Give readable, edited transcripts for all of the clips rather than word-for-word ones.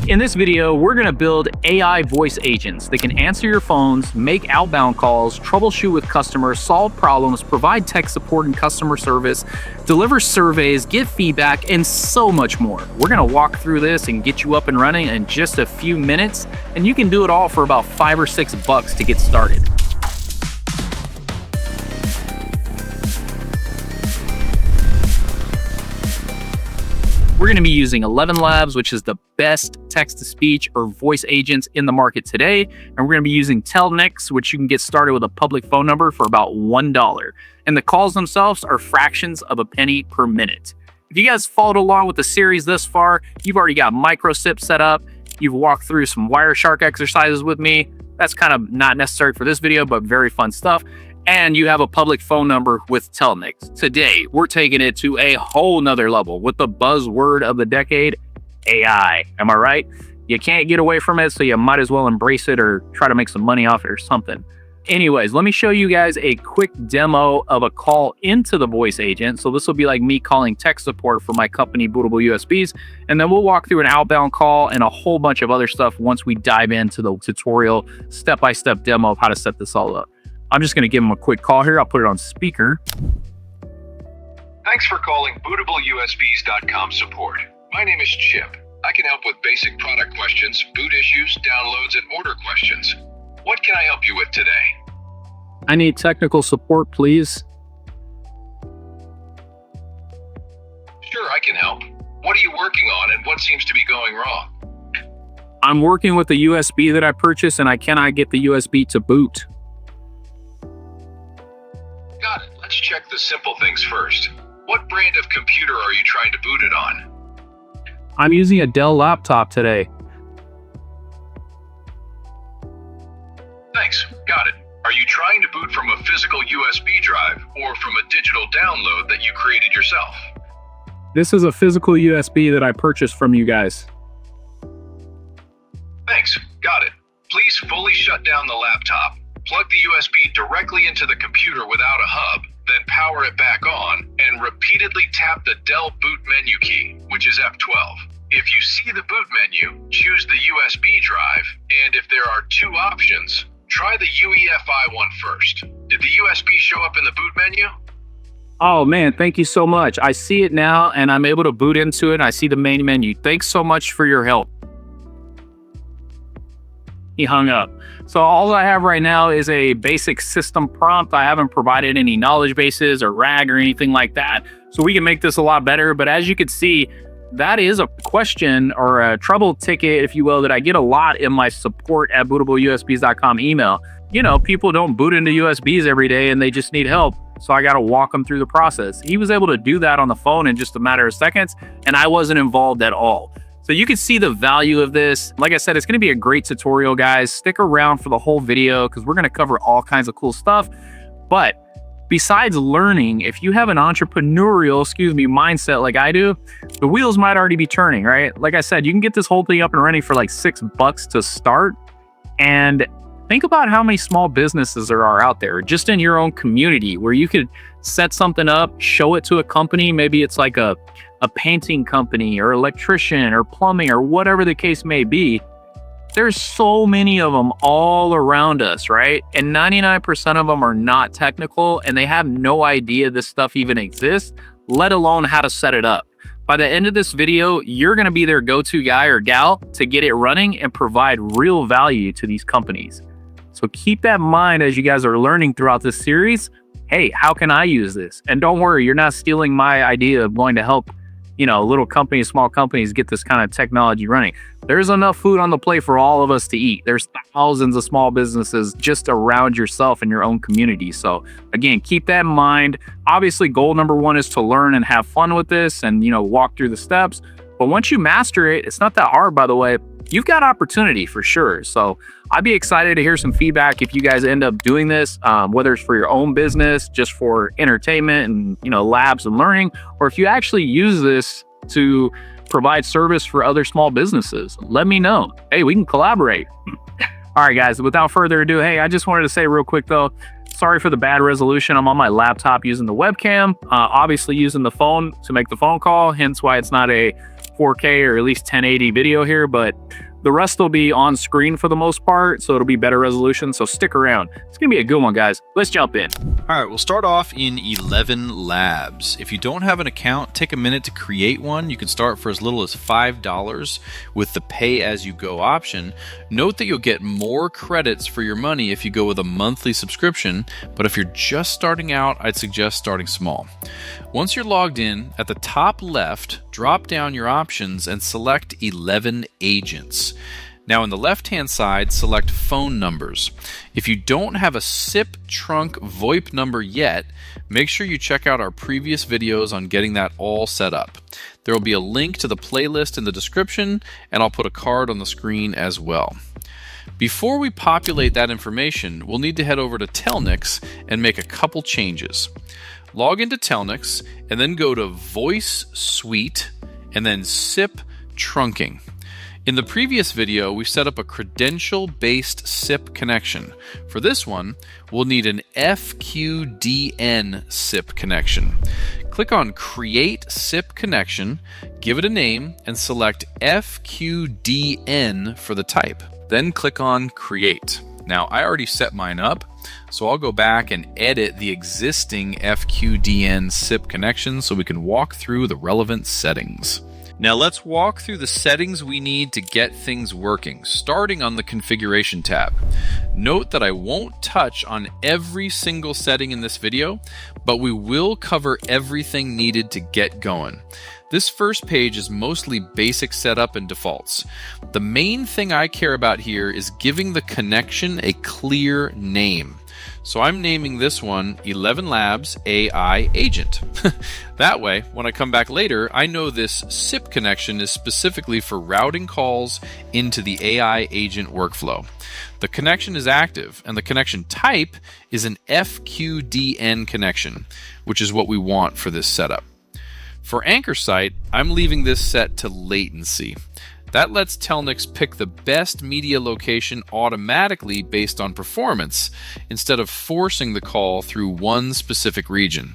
In this video, we're going to build AI voice agents that can answer your phones, make outbound calls, troubleshoot with customers, solve problems, provide tech support and customer service, deliver surveys, give feedback, and so much more. We're going to walk through this and get you up and running in just a few minutes, and you can do it all for about $5 or $6 to get started. We're going to be using ElevenLabs, which is the best text-to-speech or voice agents in the market today. And we're going to be using Telnyx, which you can get started with a public phone number for about $1. And the calls themselves are fractions of a penny per minute. If you guys followed along with the series this far, you've already got microsip set up. You've walked through some Wireshark exercises with me. That's kind of not necessary for this video, but very fun stuff. And you have a public phone number with Telnyx. Today, we're taking it to a whole nother level with the buzzword of the decade, AI. Am I right? You can't get away from it, so you might as well embrace it or try to make some money off it or something. Anyways, let me show you guys a quick demo of a call into the voice agent. So this will be like me calling tech support for my company, Bootable USBs. And then we'll walk through an outbound call and a whole bunch of other stuff once we dive into the tutorial, step-by-step demo of how to set this all up. I'm just going to give him a quick call here. I'll put it on speaker. Thanks for calling BootableUSBs.com support. My name is Chip. I can help with basic product questions, boot issues, downloads, and order questions. What can I help you with today? I need technical support, please. Sure, I can help. What are you working on and what seems to be going wrong? I'm working with the USB that I purchased and I cannot get the USB to boot. Got it. Let's check the simple things first. What brand of computer are you trying to boot it on? I'm using a Dell laptop today. Thanks. Got it. Are you trying to boot from a physical USB drive or from a digital download that you created yourself? This is a physical USB that I purchased from you guys. Thanks. Got it. Please fully shut down the laptop. Plug the USB directly into the computer without a hub, then power it back on, and repeatedly tap the Dell boot menu key, which is F12. If you see the boot menu, choose the USB drive, and if there are two options, try the UEFI one first. Did the USB show up in the boot menu? Oh man, thank you so much. I see it now and I'm able to boot into it. I see the main menu. Thanks so much for your help. He hung up. So all I have right now is a basic system prompt. I haven't provided any knowledge bases or RAG or anything like that. So we can make this a lot better. But as you can see, that is a question or a trouble ticket, if you will, that I get a lot in my support at BootableUSBs.com email. You know, people don't boot into USBs every day and they just need help. So I got to walk them through the process. He was able to do that on the phone in just a matter of seconds, and I wasn't involved at all. So you can see the value of this. Like I said, it's going to be a great tutorial, guys. Stick around for the whole video because we're going to cover all kinds of cool stuff. But besides learning, if you have an entrepreneurial, mindset like I do, the wheels might already be turning, right? Like I said, you can get this whole thing up and running for like $6 to start. And think about how many small businesses there are out there just in your own community where you could set something up, show it to a company. Maybe it's like a painting company or electrician or plumbing or whatever the case may be. There's so many of them all around us, right? And 99% of them are not technical and they have no idea this stuff even exists, let alone how to set it up. By the end of this video, you're going to be their go-to guy or gal to get it running and provide real value to these companies. So keep that in mind as you guys are learning throughout this series. Hey, how can I use this? And don't worry, you're not stealing my idea of going to help, little companies, small companies get this kind of technology running. There's enough food on the plate for all of us to eat. There's thousands of small businesses just around yourself in your own community. So again, keep that in mind. Obviously, goal number one is to learn and have fun with this and, walk through the steps. But once you master it, it's not that hard, by the way. You've got opportunity for sure. So I'd be excited to hear some feedback if you guys end up doing this, whether it's for your own business, just for entertainment and, labs and learning, or if you actually use this to provide service for other small businesses. Let me know. Hey, we can collaborate. All right, guys, without further ado, hey, I just wanted to say real quick, though, sorry for the bad resolution. I'm on my laptop using the webcam, obviously using the phone to make the phone call, hence why it's not a 4K or at least 1080 video here, but the rest will be on screen for the most part, so it'll be better resolution. So stick around. It's going to be a good one, guys. Let's jump in. All right, we'll start off in ElevenLabs. If you don't have an account, take a minute to create one. You can start for as little as $5 with the pay-as-you-go option. Note that you'll get more credits for your money if you go with a monthly subscription, but if you're just starting out, I'd suggest starting small. Once you're logged in, at the top left, drop down your options and select 11 agents. Now on the left-hand side, select phone numbers. If you don't have a SIP trunk VoIP number yet, make sure you check out our previous videos on getting that all set up. There will be a link to the playlist in the description, and I'll put a card on the screen as well. Before we populate that information, we'll need to head over to Telnyx and make a couple changes. Log into Telnyx and then go to Voice Suite and then SIP Trunking. In the previous video, we set up a credential-based SIP connection. For this one, we'll need an FQDN SIP connection. Click on Create SIP Connection, give it a name, and select FQDN for the type. Then click on Create. Now, I already set mine up, so I'll go back and edit the existing FQDN SIP connection so we can walk through the relevant settings. Now let's walk through the settings we need to get things working, starting on the Configuration tab. Note that I won't touch on every single setting in this video, but we will cover everything needed to get going. This first page is mostly basic setup and defaults. The main thing I care about here is giving the connection a clear name. So I'm naming this one ElevenLabs AI Agent. That way, when I come back later, I know this SIP connection is specifically for routing calls into the AI agent workflow. The connection is active, and the connection type is an FQDN connection, which is what we want for this setup. For anchor site, I'm leaving this set to latency. That lets Telnyx pick the best media location automatically based on performance, instead of forcing the call through one specific region.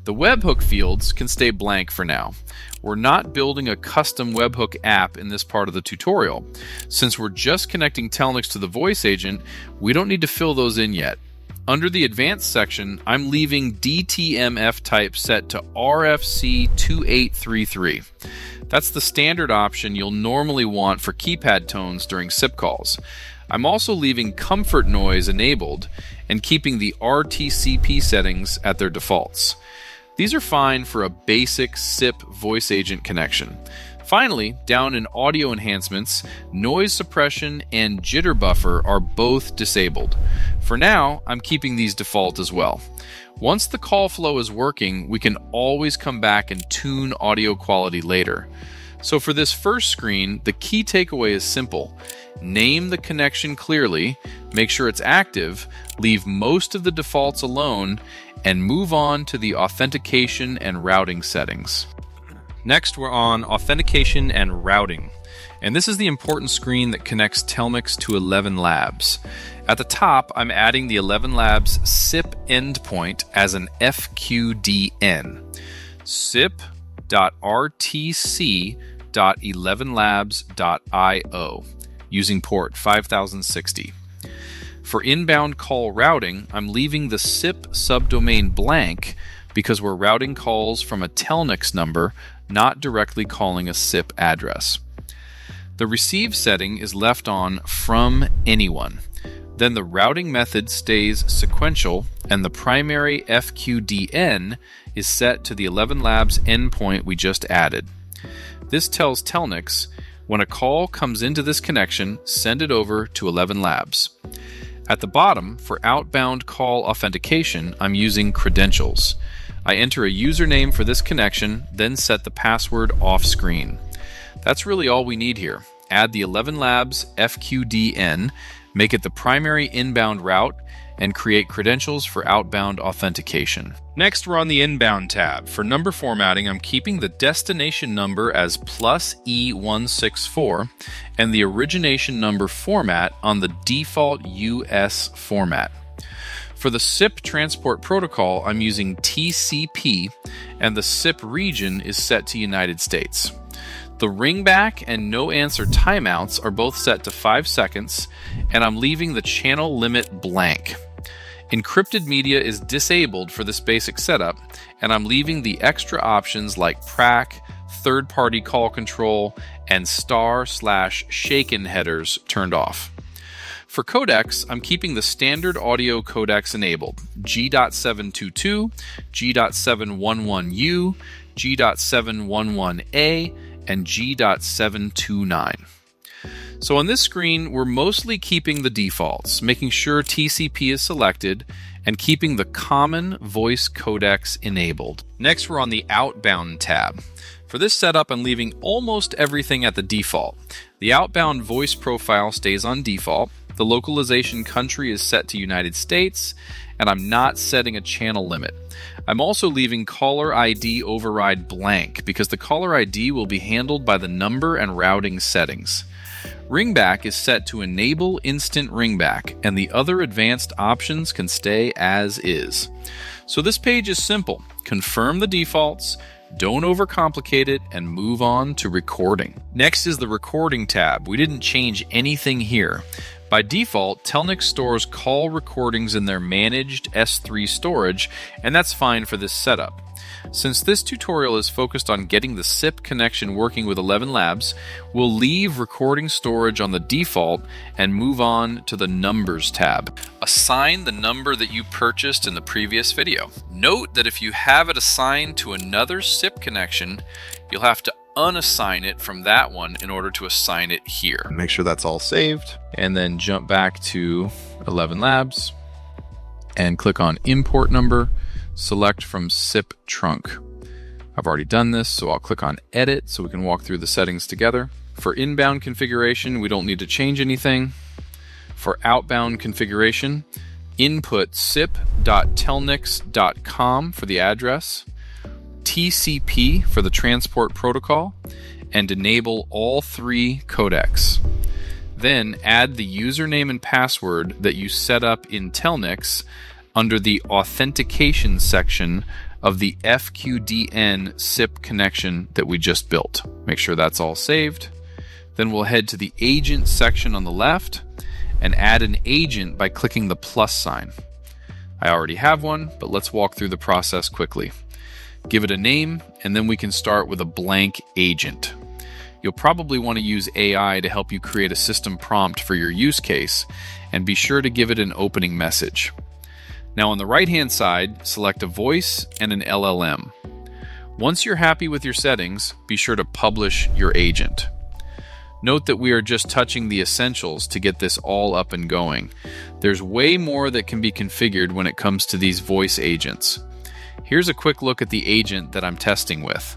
The webhook fields can stay blank for now. We're not building a custom webhook app in this part of the tutorial. Since we're just connecting Telnyx to the voice agent, we don't need to fill those in yet. Under the advanced section, I'm leaving DTMF type set to RFC2833. That's the standard option you'll normally want for keypad tones during SIP calls. I'm also leaving comfort noise enabled and keeping the RTCP settings at their defaults. These are fine for a basic SIP voice agent connection. Finally, down in audio enhancements, noise suppression and jitter buffer are both disabled. For now, I'm keeping these default as well. Once the call flow is working, we can always come back and tune audio quality later. So for this first screen, the key takeaway is simple. Name the connection clearly, make sure it's active, leave most of the defaults alone, and move on to the authentication and routing settings. Next, we're on authentication and routing. And this is the important screen that connects Telnyx to ElevenLabs. At the top, I'm adding the ElevenLabs SIP endpoint as an FQDN. sip.rtc.elevenlabs.io using port 5060. For inbound call routing, I'm leaving the SIP subdomain blank because we're routing calls from a Telnyx number, not directly calling a SIP address. The receive setting is left on from anyone. Then the routing method stays sequential, and the primary FQDN is set to the ElevenLabs endpoint we just added. This tells Telnyx, when a call comes into this connection, send it over to ElevenLabs. At the bottom, for outbound call authentication, I'm using credentials. I enter a username for this connection, then set the password off screen. That's really all we need here. Add the ElevenLabs FQDN, make it the primary inbound route, and create credentials for outbound authentication. Next, we're on the inbound tab. For number formatting, I'm keeping the destination number as +E164 and the origination number format on the default US format. For the SIP transport protocol, I'm using TCP, and the SIP region is set to United States. The ringback and no answer timeouts are both set to 5 seconds, and I'm leaving the channel limit blank. Encrypted media is disabled for this basic setup, and I'm leaving the extra options like prac, third-party call control, and */shaken headers turned off. For codecs, I'm keeping the standard audio codecs enabled: G.722, G.711U, G.711A, and G.729. So on this screen, we're mostly keeping the defaults, making sure TCP is selected, and keeping the common voice codecs enabled. Next, we're on the Outbound tab. For this setup, I'm leaving almost everything at the default. The outbound voice profile stays on default, the localization country is set to United States, and I'm not setting a channel limit. I'm also leaving caller ID override blank because the caller ID will be handled by the number and routing settings. Ringback is set to enable instant ringback, and the other advanced options can stay as is. So this page is simple. Confirm the defaults, don't overcomplicate it, and move on to recording. Next is the recording tab. We didn't change anything here. By default, Telnyx stores call recordings in their managed S3 storage, and that's fine for this setup. Since this tutorial is focused on getting the SIP connection working with ElevenLabs, we'll leave recording storage on the default and move on to the Numbers tab. Assign the number that you purchased in the previous video. Note that if you have it assigned to another SIP connection, you'll have to unassign it from that one in order to assign it here. Make sure that's all saved. And then jump back to ElevenLabs and click on Import Number. Select from SIP trunk. I've already done this, so I'll click on Edit so we can walk through the settings together. For inbound configuration, we don't need to change anything. For outbound configuration, input sip.telnyx.com for the address, TCP for the transport protocol, and enable all 3 codecs. Then add the username and password that you set up in Telnyx under the authentication section of the FQDN SIP connection that we just built. Make sure that's all saved. Then we'll head to the agent section on the left and add an agent by clicking the plus sign. I already have one, but let's walk through the process quickly. Give it a name, and then we can start with a blank agent. You'll probably want to use AI to help you create a system prompt for your use case, and be sure to give it an opening message. Now on the right-hand side, select a voice and an LLM. Once you're happy with your settings, be sure to publish your agent. Note that we are just touching the essentials to get this all up and going. There's way more that can be configured when it comes to these voice agents. Here's a quick look at the agent that I'm testing with.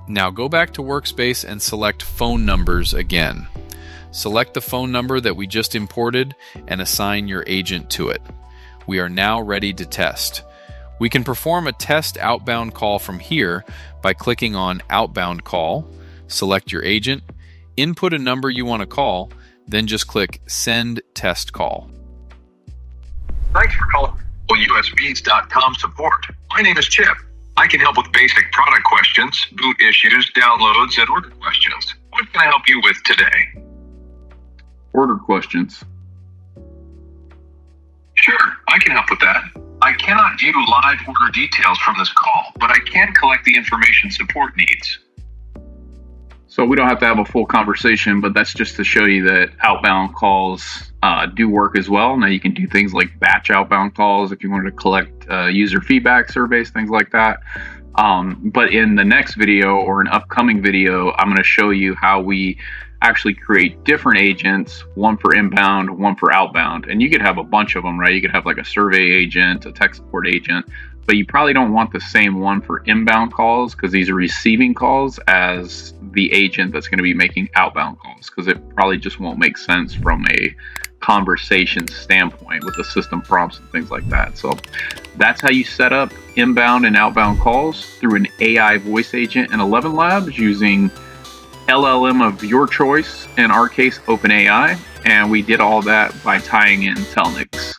Now go back to Workspace and select Phone Numbers again. Select the phone number that we just imported and assign your agent to it. We are now ready to test. We can perform a test outbound call from here by clicking on Outbound Call, select your agent, input a number you want to call, then just click Send Test Call. Thanks for calling usbs.com support. My name is Chip. I can help with basic product questions, boot issues, downloads, and order questions. What can I help you with today? Order questions. Sure, I can help with that. I cannot view live order details from this call, but I can collect the information support needs. So we don't have to have a full conversation, but that's just to show you that outbound calls do work as well. Now you can do things like batch outbound calls if you wanted to collect user feedback surveys, things like that. But in the next video or an upcoming video, I'm going to show you how we actually create different agents, one for inbound, one for outbound. And you could have a bunch of them, right? You could have like a survey agent, a tech support agent, but you probably don't want the same one for inbound calls because these are receiving calls as the agent that's going to be making outbound calls, because it probably just won't make sense from a conversation standpoint with the system prompts and things like that. So that's how you set up inbound and outbound calls through an AI voice agent in ElevenLabs using LLM of your choice, in our case OpenAI, and we did all that by tying in Telnyx.